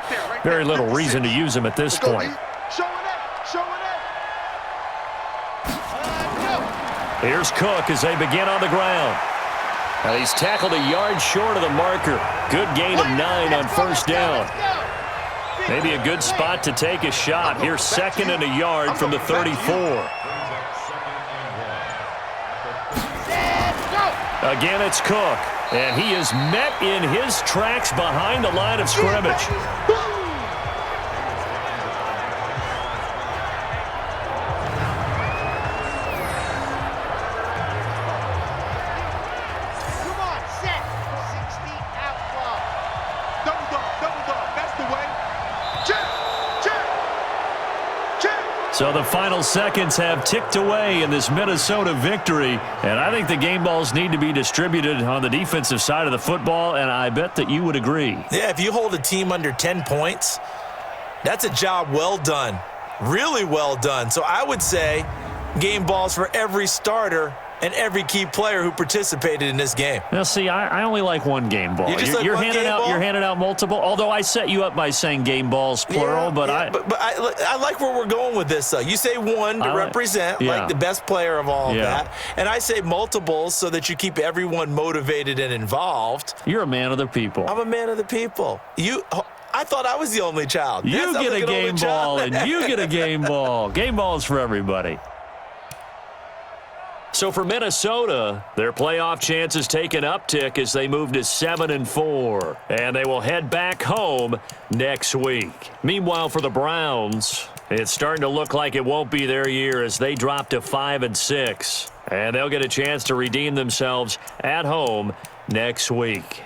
very little reason to use them at this point. Here's Cook as they begin on the ground. Now he's tackled a yard short of the marker. Good gain of 9 on first down. Maybe a good spot to take a shot. Here's 2nd and a yard from the 34. Again, it's Cook, and he is met in his tracks behind the line of scrimmage. Come on, set. 60 out club. Double dog. That's the way. Check. So the final seconds have ticked away in this Minnesota victory, and I think the game balls need to be distributed on the defensive side of the football, and I bet that you would agree. Yeah, if you hold a team under 10 points, that's a job well done. Really well done. So I would say game balls for every starter and every key player who participated in this game. Now, see, I only like one game ball. You're handing out multiple, although I set you up by saying game balls, plural. But I like where we're going with this, though. You say one to represent, like the best player of all of that. And I say multiples so that you keep everyone motivated and involved. You're a man of the people. I'm a man of the people. I thought I was the only child. You get a game ball, and you get a game ball. Game balls for everybody. So for Minnesota, their playoff chances take an uptick as they move to 7-4, and they will head back home next week. Meanwhile, for the Browns, it's starting to look like it won't be their year as they drop to 5-6, and they'll get a chance to redeem themselves at home next week.